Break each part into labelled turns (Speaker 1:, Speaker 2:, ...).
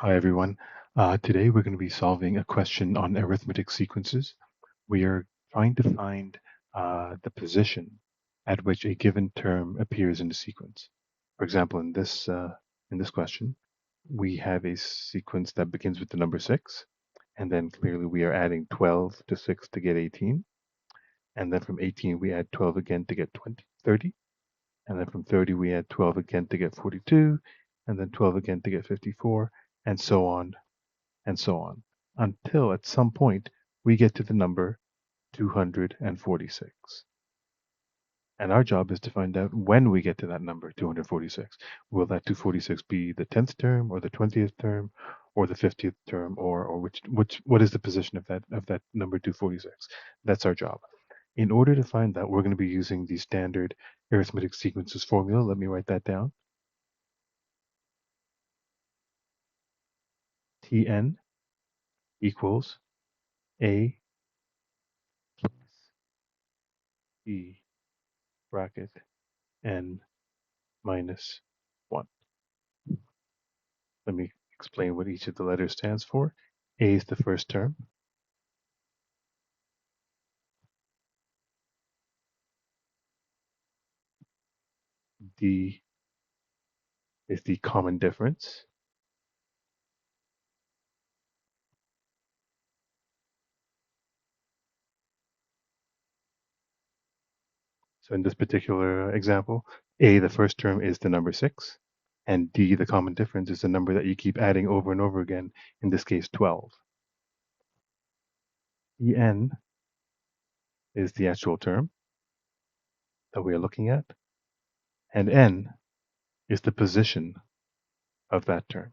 Speaker 1: Hi everyone. Today we're going to be solving a question on arithmetic sequences. We are trying to find the position at which a given term appears in the sequence. For example, in this question, we have a sequence that begins with the number 6, and then clearly we are adding 12 to 6 to get 18, and then from 18 we add 12 again to get 30, and then from 30 we add 12 again to get 42, and then 12 again to get 54, and so on and so on, until at some point we get to the number 246. And our job is to find out when we get to that number 246. Will that 246 be the 10th term or the 20th term or the 50th term, or what is the position of that number 246? That's our job. In order to find that, we're going to be using the standard arithmetic sequences formula. Let me write that down. Tn equals A plus E bracket n minus 1. Let me explain what each of the letters stands for. A is the first term. D is the common difference. So in this particular example, A, the first term, is the number 6, and D, the common difference, is the number that you keep adding over and over again, in this case 12. En is the actual term that we are looking at, and n is the position of that term.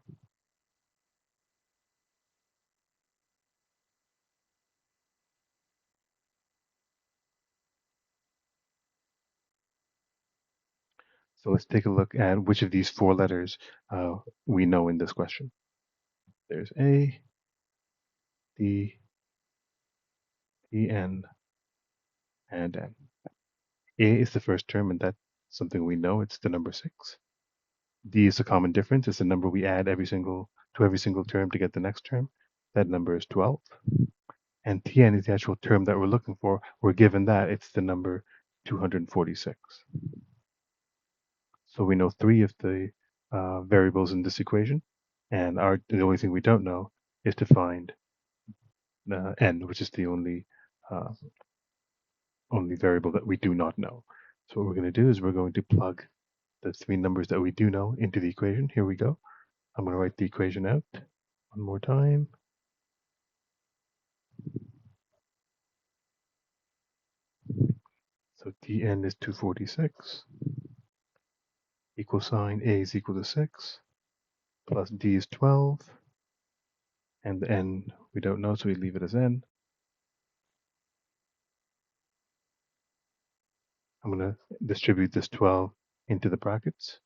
Speaker 1: So let's take a look at which of these 4 letters we know in this question. There's A, D, En, and N. A is the first term, and that's something we know. It's the number 6. D is the common difference. It's the number we add every single term to get the next term. That number is 12. And Tn is the actual term that we're looking for. We're given that. It's the number 246. So we know 3 of the variables in this equation. And the only thing we don't know is to find n, which is the only variable that we do not know. So what we're going to do is we're going to plug the 3 numbers that we do know into the equation. Here we go. I'm going to write the equation out one more time. So Tn is 246, equal sign A is equal to 6, plus D is 12, and the N we don't know, so we leave it as N. I'm going to distribute this 12 into the brackets.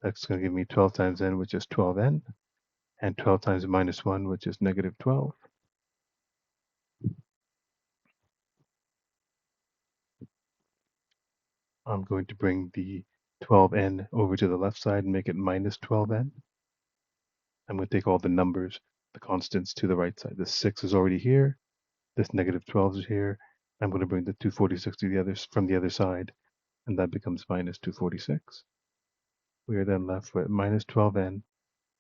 Speaker 1: That's going to give me 12 times N, which is 12N, and 12 times minus 1, which is negative 12. I'm going to bring the 12N over to the left side and make it minus 12N. I'm going to take all the numbers, the constants, to the right side. This 6 is already here. This negative 12 is here. I'm going to bring the 246 from the other side, and that becomes minus 246. We are then left with minus 12n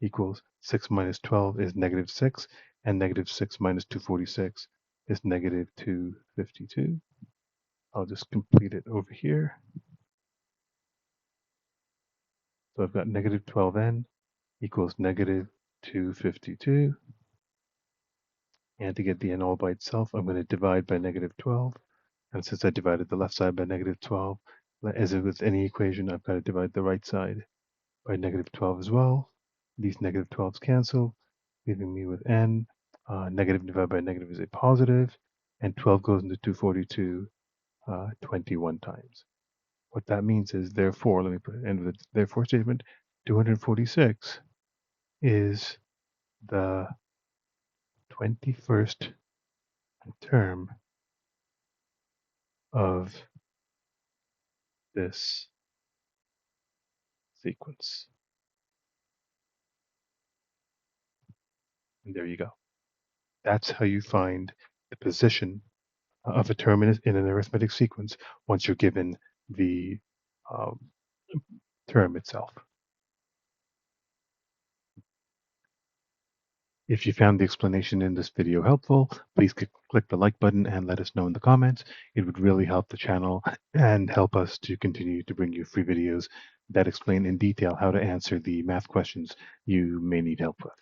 Speaker 1: equals 6 minus 12 is negative 6, and negative 6 minus 246 is negative 252. I'll just complete it over here. So I've got negative 12n equals negative 252. And to get the n all by itself, I'm going to divide by negative 12. And since I divided the left side by negative 12, as with any equation, I've got to divide the right side by negative 12 as well. These negative 12s cancel, leaving me with n. Negative divided by negative is a positive, and 12 goes into 242 21 times. What that means is, therefore, let me put an end with the therefore statement, 246 is the 21st term of this sequence. And there you go. That's how you find the position of a term in an arithmetic sequence once you're given the um, term itself. If you found the explanation in this video helpful, please click the like button and let us know in the comments. It would really help the channel and help us to continue to bring you free videos that explain in detail how to answer the math questions you may need help with.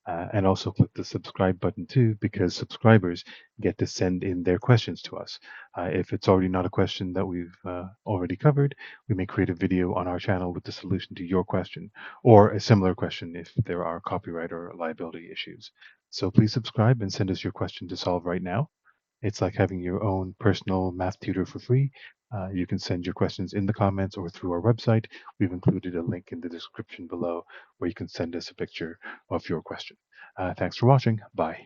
Speaker 1: And also click the subscribe button too, because subscribers get to send in their questions to us. If it's already not a question that we've already covered, we may create a video on our channel with the solution to your question, or a similar question if there are copyright or liability issues. So please subscribe and send us your question to solve right now. It's like having your own personal math tutor for free. You can send your questions in the comments or through our website. We've included a link in the description below where you can send us a picture of your question. Thanks for watching. Bye.